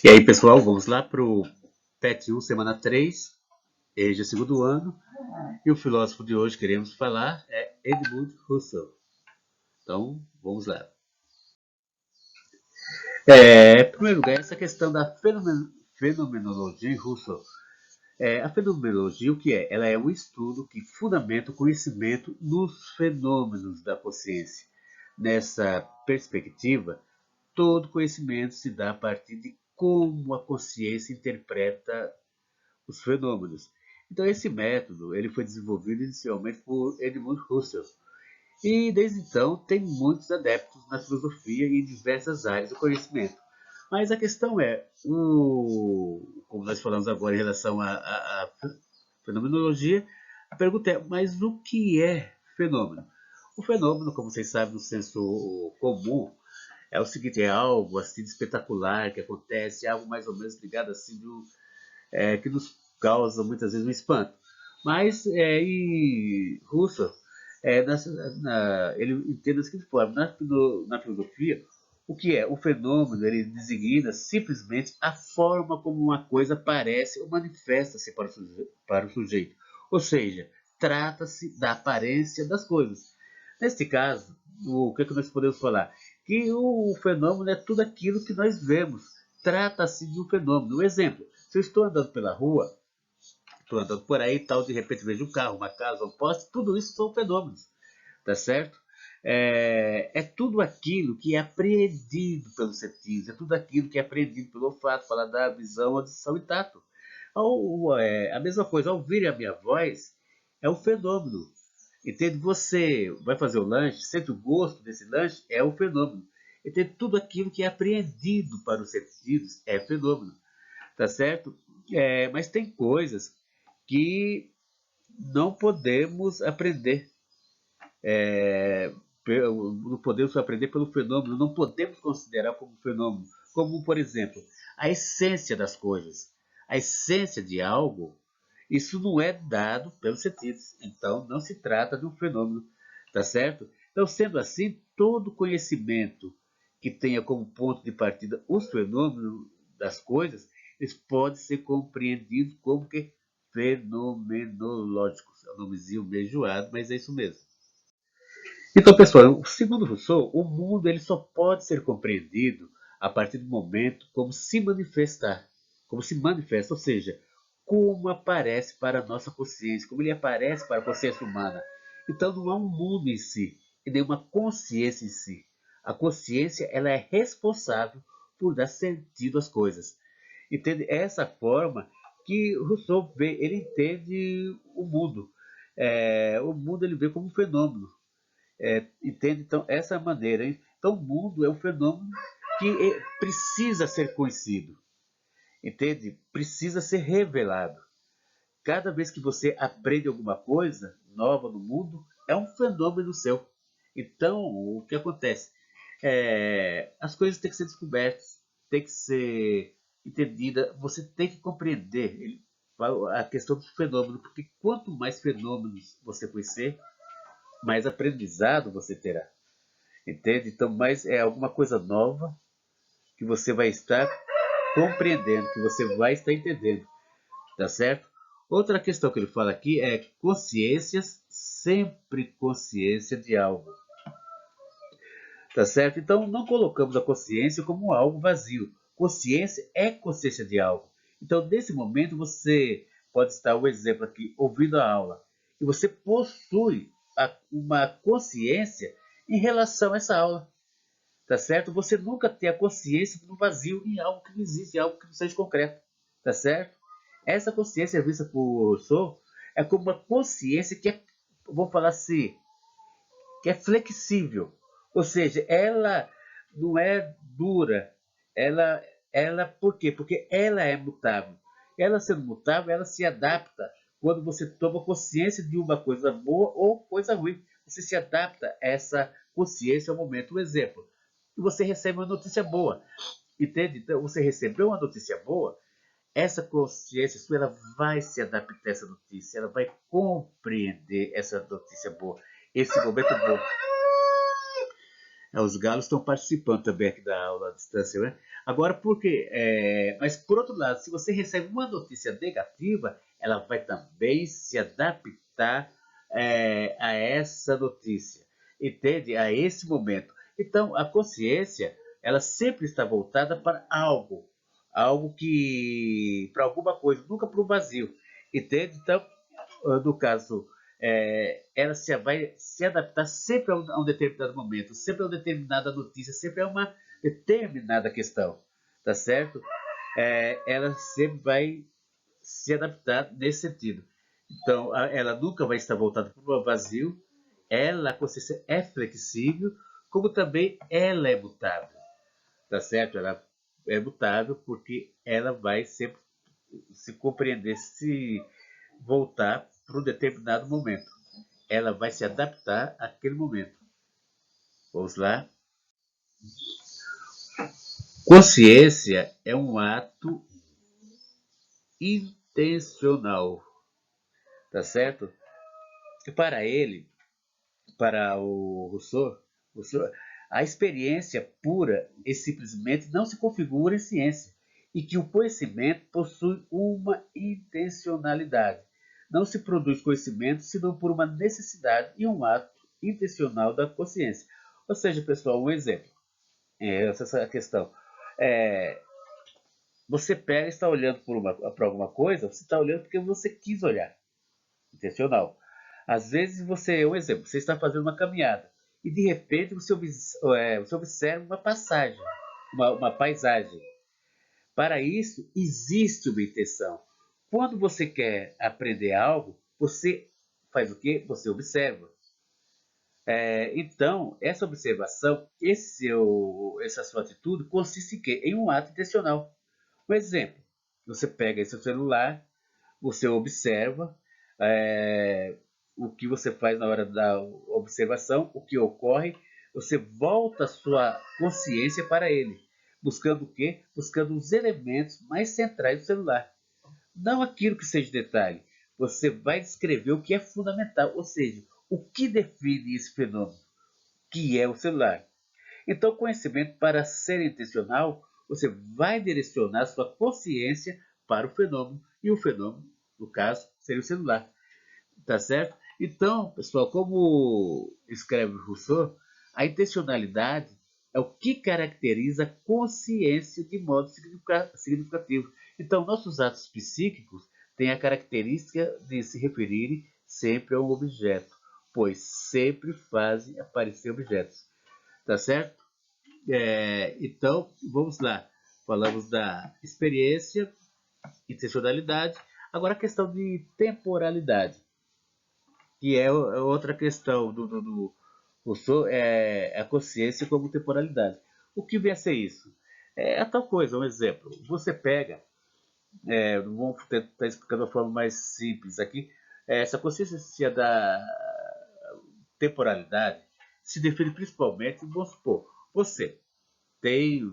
E aí, pessoal, vamos lá para o PET 1, semana 3, EJA segundo ano. E o filósofo de hoje que queremos falar é Edmund Husserl. Então, vamos lá. Em primeiro lugar, essa questão da fenomenologia em Husserl. A fenomenologia, o que é? Ela é um estudo que fundamenta o conhecimento nos fenômenos da consciência. Nessa perspectiva, todo conhecimento se dá a partir de como a consciência interpreta os fenômenos. Então esse método ele foi desenvolvido inicialmente por Edmund Husserl e desde então tem muitos adeptos na filosofia e em diversas áreas do conhecimento. Mas a questão é, como nós falamos agora em relação à fenomenologia, a pergunta é, mas o que é fenômeno? O fenômeno, como vocês sabem, no senso comum, é o seguinte, é algo assim de espetacular que acontece, algo mais ou menos ligado assim que nos causa muitas vezes um espanto. Mas em Husserl, ele entende da seguinte forma: na filosofia, o que é? O fenômeno ele designa simplesmente a forma como uma coisa aparece ou manifesta-se para o sujeito. Ou seja, trata-se da aparência das coisas. Neste caso, o que nós podemos falar? Que o fenômeno é tudo aquilo que nós vemos. Trata-se de um fenômeno. Um exemplo, se eu estou andando pela rua, estou andando por aí e tal, de repente vejo um carro, uma casa, um poste, tudo isso são fenômenos, tá certo? É tudo aquilo que é apreendido pelos sentidos, é tudo aquilo que é apreendido pelo olfato, paladar, visão, audição e tato. A mesma coisa, ao ouvir a minha voz, é um fenômeno. Entende? Você vai fazer o lanche, sente o gosto desse lanche, é um fenômeno. Entende? Tudo aquilo que é apreendido para os sentidos é fenômeno, tá certo? Mas tem coisas que não podemos aprender. Não podemos aprender pelo fenômeno, não podemos considerar como fenômeno. Como, por exemplo, a essência das coisas. A essência de algo, isso não é dado pelos sentidos. Então, não se trata de um fenômeno, tá certo? Então, sendo assim, todo conhecimento que tenha como ponto de partida os fenômenos das coisas, eles podem ser compreendidos como que fenomenológicos. É um nomezinho meio enjoado, mas é isso mesmo. Então, pessoal, segundo Rousseau, o mundo ele só pode ser compreendido a partir do momento como se manifesta, ou seja, como aparece para a nossa consciência, como ele aparece para a consciência humana. Então, não há um mundo em si, e nem uma consciência em si. A consciência ela é responsável por dar sentido às coisas. Entende? É essa forma que Rousseau vê, ele entende o mundo. O mundo ele vê como um fenômeno. Entende? Então, essa é a maneira. Hein? Então, o mundo é um fenômeno que precisa ser conhecido. Entende? Precisa ser revelado. Cada vez que você aprende alguma coisa nova no mundo, é um fenômeno seu. Então, o que acontece? As coisas têm que ser descobertas, têm que ser entendidas, você tem que compreender a questão do fenômeno, porque quanto mais fenômenos você conhecer, mais aprendizado você terá. Entende? Então, mais é alguma coisa nova que você vai estar compreendendo, que você vai estar entendendo, tá certo? Outra questão que ele fala aqui é consciências, sempre consciência de algo, tá certo? Então, não colocamos a consciência como algo vazio. Consciência é consciência de algo. Então, nesse momento, você pode estar, um exemplo aqui, ouvindo a aula, e você possui uma consciência em relação a essa aula. Tá certo? Você nunca tem a consciência do vazio em algo que não existe, em algo que não seja concreto, tá certo? Essa consciência vista por Rousseau é como uma consciência que é, vou falar assim, que é flexível, ou seja, ela não é dura, ela, por quê? Porque ela é mutável. Ela sendo mutável, ela se adapta quando você toma consciência de uma coisa boa ou coisa ruim. Você se adapta a essa consciência ao momento. Um exemplo, você recebe uma notícia boa, entende? Então, você recebeu uma notícia boa, essa consciência sua ela vai se adaptar a essa notícia, ela vai compreender essa notícia boa, esse momento bom. Os galos estão participando também aqui da aula à distância, né? Agora, por quê? Mas, por outro lado, se você recebe uma notícia negativa, ela vai também se adaptar a essa notícia, entende? A esse momento. Então, a consciência, ela sempre está voltada para algo que, para alguma coisa, nunca para o vazio, entende? Então, no caso, ela vai se adaptar sempre a um determinado momento, sempre a uma determinada notícia, sempre a uma determinada questão, tá certo? Ela sempre vai se adaptar nesse sentido. Então, ela nunca vai estar voltada para o vazio, ela, a consciência é flexível, como também ela é mutável, tá certo? Ela é mutável porque ela vai sempre se compreender, se voltar para um determinado momento. Ela vai se adaptar àquele momento. Vamos lá? Consciência é um ato intencional, tá certo? E para ele, para o Rousseau, a experiência pura e simplesmente não se configura em ciência e que o conhecimento possui uma intencionalidade. Não se produz conhecimento senão por uma necessidade e um ato intencional da consciência. Ou seja, pessoal, um exemplo. Essa é a questão. É, Você pega e está olhando por alguma coisa, você está olhando porque você quis olhar, intencional. Às vezes um exemplo, você está fazendo uma caminhada e de repente você observa uma passagem, uma paisagem. Para isso, existe uma intenção. Quando você quer aprender algo, você faz o quê? Você observa. Então, essa observação, essa sua atitude, consiste em quê? Em um ato intencional. Um exemplo, você pega seu celular, você observa o que você faz na hora da observação, o que ocorre, você volta a sua consciência para ele, buscando o quê? Buscando os elementos mais centrais do celular. Não aquilo que seja detalhe. Você vai descrever o que é fundamental, ou seja, o que define esse fenômeno, que é o celular. Então, conhecimento, para ser intencional, você vai direcionar sua consciência para o fenômeno, e o fenômeno, no caso, seria o celular. Tá certo? Então, pessoal, como escreve Rousseau, a intencionalidade é o que caracteriza a consciência de modo significativo. Então, nossos atos psíquicos têm a característica de se referirem sempre a um objeto, pois sempre fazem aparecer objetos. Tá certo? Então, vamos lá. Falamos da experiência, intencionalidade. Agora a questão de temporalidade, que é outra questão do Rousseau, é a consciência como temporalidade. O que vem a ser isso? É a tal coisa, um exemplo. Você pega, vamos tentar explicar de uma forma mais simples aqui, essa consciência da temporalidade se define principalmente, vamos supor, você tem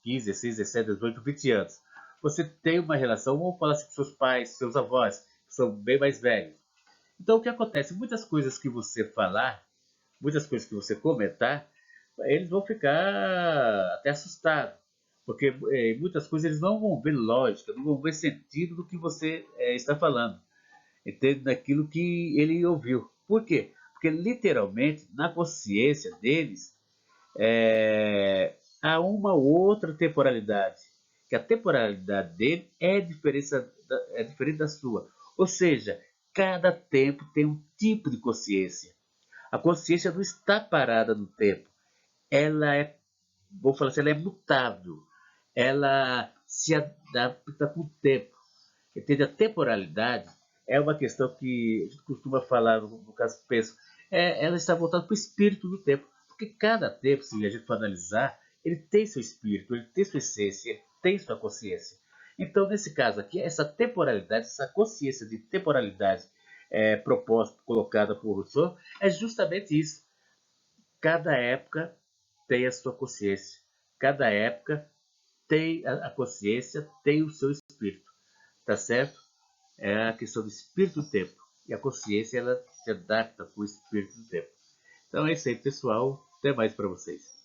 15, 16, 17, 18, 20 anos. Você tem uma relação, vamos falar assim, com seus pais, seus avós, que são bem mais velhos. Então, o que acontece? Muitas coisas que você falar, muitas coisas que você comentar, eles vão ficar até assustados. Porque muitas coisas eles não vão ver lógica, não vão ver sentido do que você está falando. Entende? Daquilo que ele ouviu. Por quê? Porque literalmente, na consciência deles, há uma outra temporalidade. Que a temporalidade dele é diferente da sua. Ou seja, cada tempo tem um tipo de consciência. A consciência não está parada no tempo. Ela é, vou falar assim, ela é mutável. Ela se adapta com o tempo. Entende? A temporalidade é uma questão que a gente costuma falar, no caso penso, ela está voltada para o espírito do tempo. Porque cada tempo, se a gente for analisar, ele tem seu espírito, ele tem sua essência, ele tem sua consciência. Então, nesse caso aqui, essa temporalidade, essa consciência de temporalidade proposta, colocada por Rousseau, é justamente isso. Cada época tem a sua consciência. Cada época tem a consciência, tem o seu espírito. Tá certo? É a questão do espírito do tempo. E a consciência ela se adapta com o espírito do tempo. Então é isso aí, pessoal. Até mais para vocês.